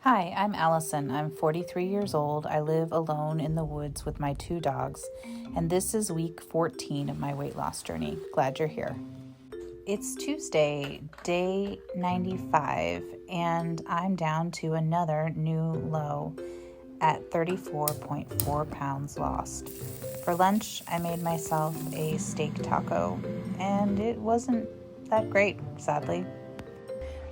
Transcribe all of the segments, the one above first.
Hi, I'm Allison. I'm 43 years old. I live alone in the woods with my 2 dogs, and this is week 14 of my weight loss journey. Glad you're here. It's Tuesday, day 95, and I'm down to another new low at 34.4 pounds lost. For lunch, I made myself a steak taco, and it wasn't that great, sadly.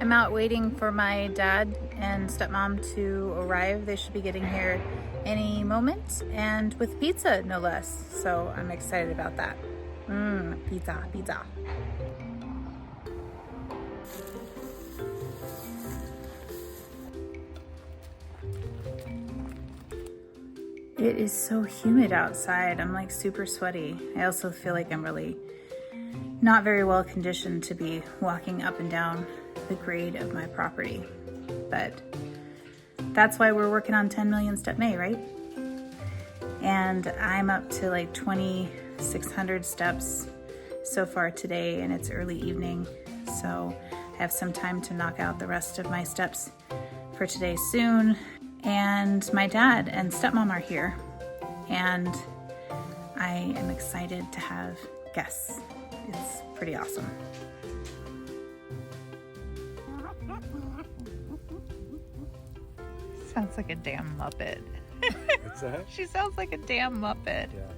I'm out waiting for my dad and stepmom to arrive. They should be getting here any moment, and with pizza, no less. So I'm excited about that. Pizza. It is so humid outside. I'm like super sweaty. I also feel like I'm really not very well conditioned to be walking up and down the grade of my property, but that's why we're working on 10 million step May, right? And I'm up to like 2,600 steps so far today, and it's early evening, so I have some time to knock out the rest of my steps for today soon. And my dad and stepmom are here, and I am excited to have guests. It's pretty awesome. Sounds like a damn Muppet. What's that? She sounds like a damn Muppet. Yeah.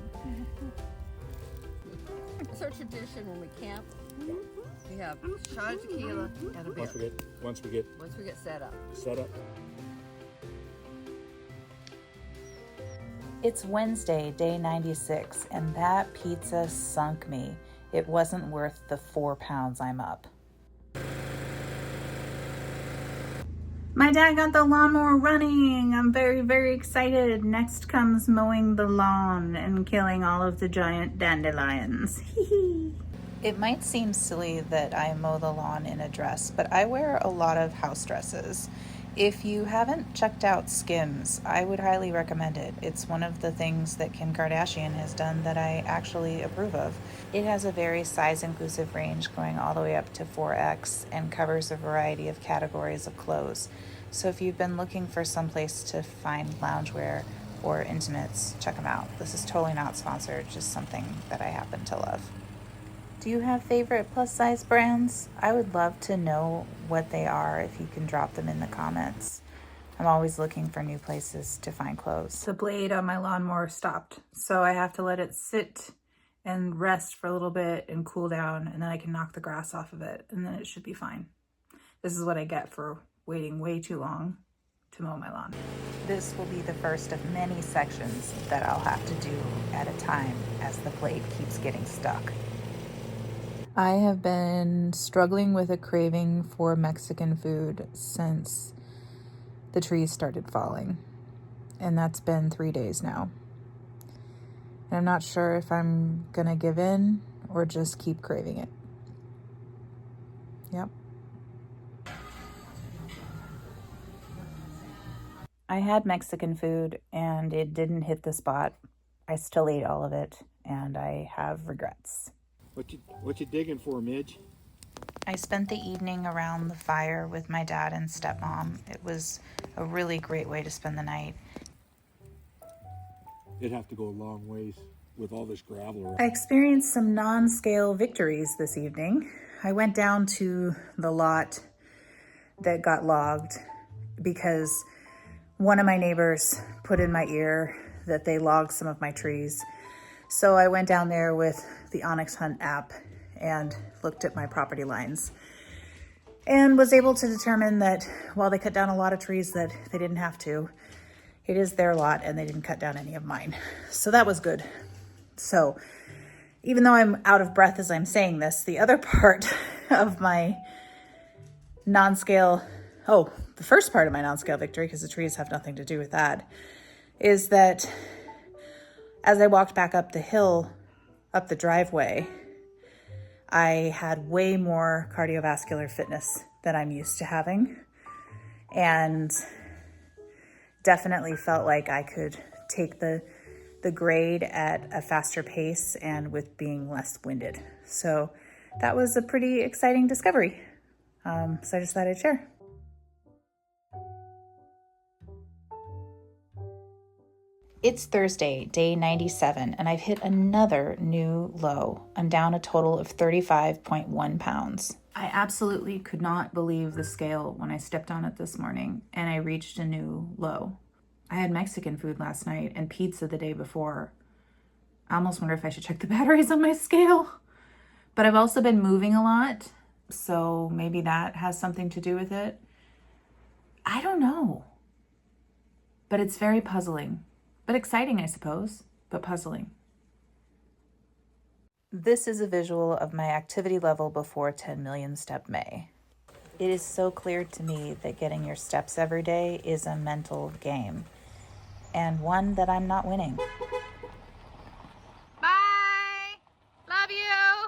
It's our tradition when we camp. We have a shot of tequila and a beer. Once we get set up. It's Wednesday, day 96, and that pizza sunk me. It wasn't worth the 4 pounds I'm up. My dad got the lawnmower running. I'm very, very excited. Next comes mowing the lawn and killing all of the giant dandelions. It might seem silly that I mow the lawn in a dress, but I wear a lot of house dresses. If you haven't checked out Skims, I would highly recommend it. It's one of the things that Kim Kardashian has done that I actually approve of. It has a very size-inclusive range going all the way up to 4X and covers a variety of categories of clothes. So if you've been looking for some place to find loungewear or intimates, check them out. This is totally not sponsored, just something that I happen to love. Do you have favorite plus-size brands? I would love to know what they are if you can drop them in the comments. I'm always looking for new places to find clothes. The blade on my lawnmower stopped, so I have to let it sit and rest for a little bit and cool down, and then I can knock the grass off of it, and then it should be fine. This is what I get for waiting way too long to mow my lawn. This will be the first of many sections that I'll have to do at a time as the blade keeps getting stuck. I have been struggling with a craving for Mexican food since the trees started falling, and that's been 3 days now. And I'm not sure if I'm gonna give in or just keep craving it. Yep. I had Mexican food and it didn't hit the spot. I still ate all of it and I have regrets. What you digging for, Midge? I spent the evening around the fire with my dad and stepmom. It was a really great way to spend the night. It'd have to go a long ways with all this gravel around. I experienced some non-scale victories this evening. I went down to the lot that got logged because one of my neighbors put in my ear that they logged some of my trees. So I went down there with the Onyx Hunt app and looked at my property lines and was able to determine that while they cut down a lot of trees that they didn't have to, it is their lot and they didn't cut down any of mine. So that was good. So even though I'm out of breath as I'm saying this, the other part of my the first part of my non-scale victory, because the trees have nothing to do with that, is that as I walked back up the hill, up the driveway, I had way more cardiovascular fitness than I'm used to having, and definitely felt like I could take the grade at a faster pace and with being less winded. So that was a pretty exciting discovery. So I just thought I'd share. It's Thursday, day 97, and I've hit another new low. I'm down a total of 35.1 pounds. I absolutely could not believe the scale when I stepped on it this morning, and I reached a new low. I had Mexican food last night and pizza the day before. I almost wonder if I should check the batteries on my scale. But I've also been moving a lot, so maybe that has something to do with it. I don't know. But it's very puzzling. But exciting, I suppose, but puzzling. This is a visual of my activity level before 10 million step May. It is so clear to me that getting your steps every day is a mental game, and one that I'm not winning. Bye. Love you.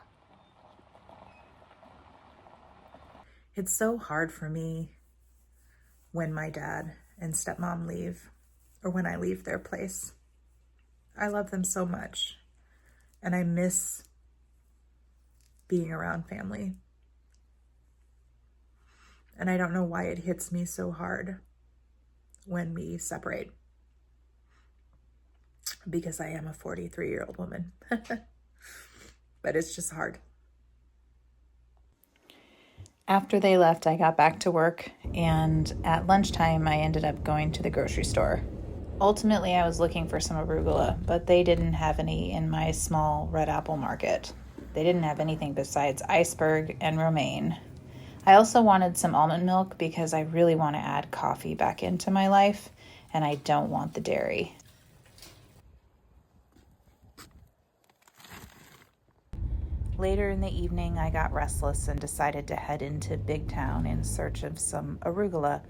It's so hard for me when my dad and stepmom leave, or when I leave their place. I love them so much, and I miss being around family. And I don't know why it hits me so hard when we separate, because I am a 43-year-old woman. But it's just hard. After they left, I got back to work, and at lunchtime, I ended up going to the grocery store. Ultimately, I was looking for some arugula, but they didn't have any in my small red apple market. They didn't have anything besides iceberg and romaine. I also wanted some almond milk because I really want to add coffee back into my life, and I don't want the dairy. Later in the evening, I got restless and decided to head into Big Town in search of some arugula.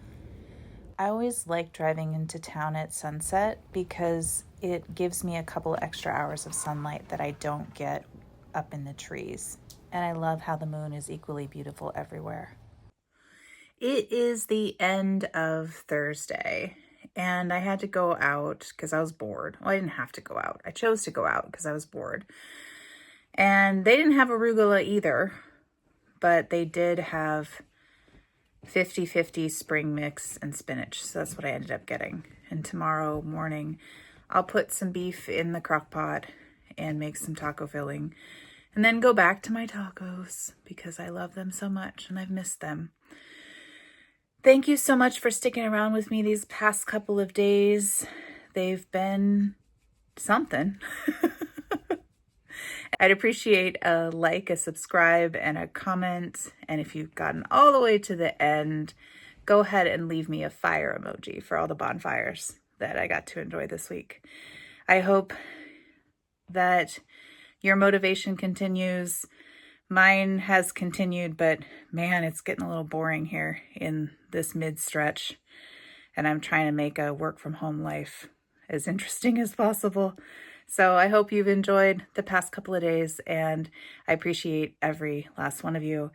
I always like driving into town at sunset because it gives me a couple extra hours of sunlight that I don't get up in the trees. And I love how the moon is equally beautiful everywhere. It is the end of Thursday, and I had to go out because I was bored. Well, I didn't have to go out. I chose to go out because I was bored. And they didn't have arugula either, but they did have 50-50 spring mix and spinach. So that's what I ended up getting. And tomorrow morning, I'll put some beef in the crock pot and make some taco filling, and then go back to my tacos because I love them so much and I've missed them. Thank you so much for sticking around with me these past couple of days. They've been something. I'd appreciate a like, a subscribe, and a comment. And if you've gotten all the way to the end, go ahead and leave me a fire emoji for all the bonfires that I got to enjoy this week. I hope that your motivation continues. Mine has continued, but man, it's getting a little boring here in this mid-stretch. And I'm trying to make a work from home life as interesting as possible. So I hope you've enjoyed the past couple of days, and I appreciate every last one of you.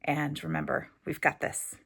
And remember, we've got this.